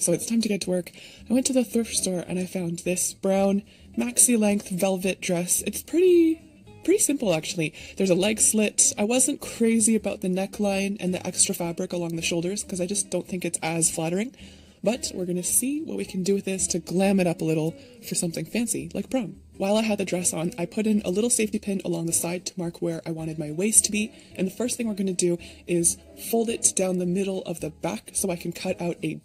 so it's time to get to work. I went to the thrift store and I found this brown maxi length velvet dress. It's pretty simple actually. There's a leg slit. I wasn't crazy about the neckline and the extra fabric along the shoulders because I just don't think it's as flattering. But we're gonna see what we can do with this to glam it up a little for something fancy like prom. While I had the dress on, I put in a little safety pin along the side to mark where I wanted my waist to be. And the first thing we're gonna do is fold it down the middle of the back so I can cut out a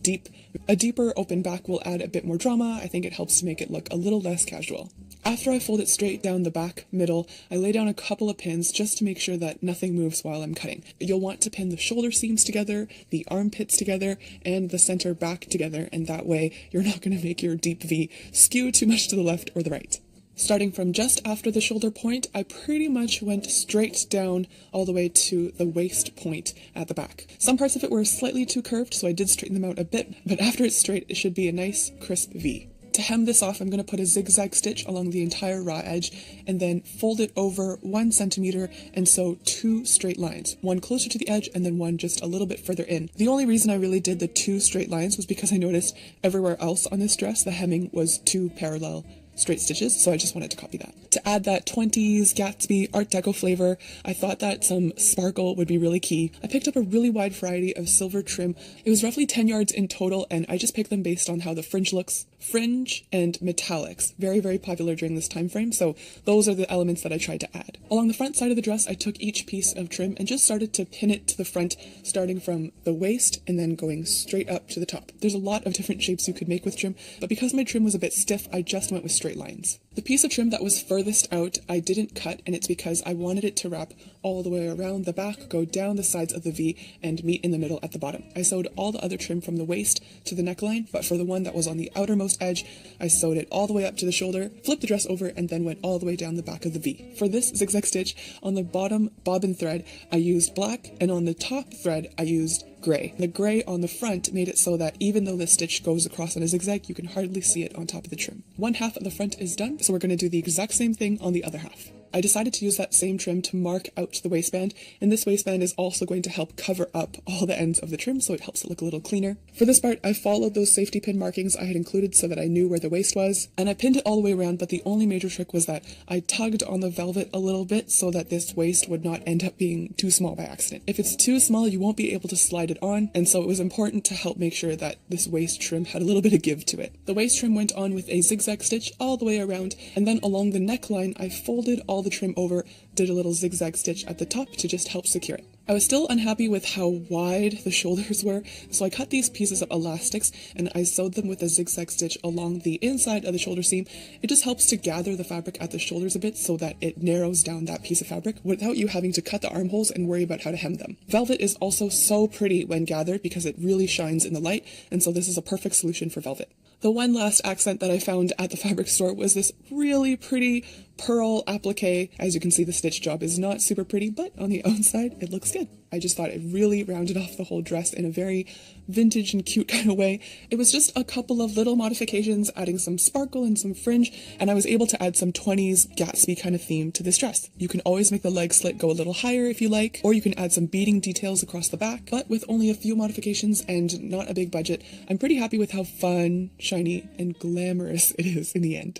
deeper open back will add a bit more drama. I think it helps to make it look a little less casual. After I fold it straight down the back middle, I lay down a couple of pins just to make sure that nothing moves while I'm cutting. You'll want to pin the shoulder seams together, the armpits together, and the center back together, and that way you're not going to make your deep V skew too much to the left or the right. Starting from just after the shoulder point, I pretty much went straight down all the way to the waist point at the back. Some parts of it were slightly too curved, so I did straighten them out a bit, but after it's straight, it should be a nice, crisp V. To hem this off, I'm going to put a zigzag stitch along the entire raw edge and then fold it over 1 centimeter and sew 2 straight lines, one closer to the edge and then one just a little bit further in. The only reason I really did the 2 straight lines was because I noticed everywhere else on this dress the hemming was 2 parallel straight stitches, so I just wanted to copy that. To add that 20s Gatsby Art Deco flavor, I thought that some sparkle would be really key. I picked up a really wide variety of silver trim. It was roughly 10 yards in total, and I just picked them based on how the fringe looks. Fringe and metallics, very, very popular during this time frame, so those are the elements that I tried to add. Along the front side of the dress, I took each piece of trim and just started to pin it to the front, starting from the waist and then going straight up to the top. There's a lot of different shapes you could make with trim, but because my trim was a bit stiff, I just went with straight lines. The piece of trim that was furthest out, I didn't cut, and it's because I wanted it to wrap all the way around the back, go down the sides of the V, and meet in the middle at the bottom. I sewed all the other trim from the waist to the neckline, but for the one that was on the outermost edge, I sewed it all the way up to the shoulder, flipped the dress over, and then went all the way down the back of the V. For this zigzag stitch, on the bottom bobbin thread, I used black, and on the top thread, I used gray. The gray on the front made it so that even though the stitch goes across on a zigzag, you can hardly see it on top of the trim. One half of the front is done, so we're going to do the exact same thing on the other half. I decided to use that same trim to mark out the waistband, and this waistband is also going to help cover up all the ends of the trim, so it helps it look a little cleaner. For this part, I followed those safety pin markings I had included so that I knew where the waist was, and I pinned it all the way around, but the only major trick was that I tugged on the velvet a little bit so that this waist would not end up being too small by accident. If it's too small, you won't be able to slide it on, and so it was important to help make sure that this waist trim had a little bit of give to it. The waist trim went on with a zigzag stitch all the way around, and then along the neckline, I folded all the trim over, did a little zigzag stitch at the top to just help secure it. I was still unhappy with how wide the shoulders were, so I cut these pieces of elastics and I sewed them with a zigzag stitch along the inside of the shoulder seam. It just helps to gather the fabric at the shoulders a bit so that it narrows down that piece of fabric without you having to cut the armholes and worry about how to hem them. Velvet is also so pretty when gathered because it really shines in the light, and so this is a perfect solution for velvet. The one last accent that I found at the fabric store was this really pretty pearl applique. As you can see, the stitch job is not super pretty, but on the outside, it looks good. I just thought it really rounded off the whole dress in a very vintage and cute kind of way. It was just a couple of little modifications, adding some sparkle and some fringe, and I was able to add some 20s Gatsby kind of theme to this dress. You can always make the leg slit go a little higher if you like, or you can add some beading details across the back, but with only a few modifications and not a big budget, I'm pretty happy with how fun, shiny, and glamorous it is in the end.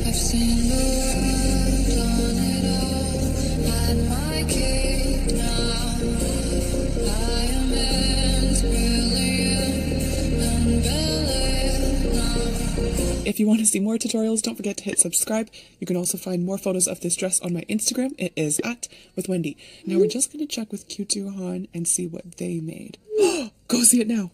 I've seen the world, done it all, had my cake now. I am as brilliant and brilliant now. If you want to see more tutorials, don't forget to hit subscribe. You can also find more photos of this dress on my Instagram. It is @WITHWENDY. Now we're just going to check with Q2HAN and see what they made. Go see it now.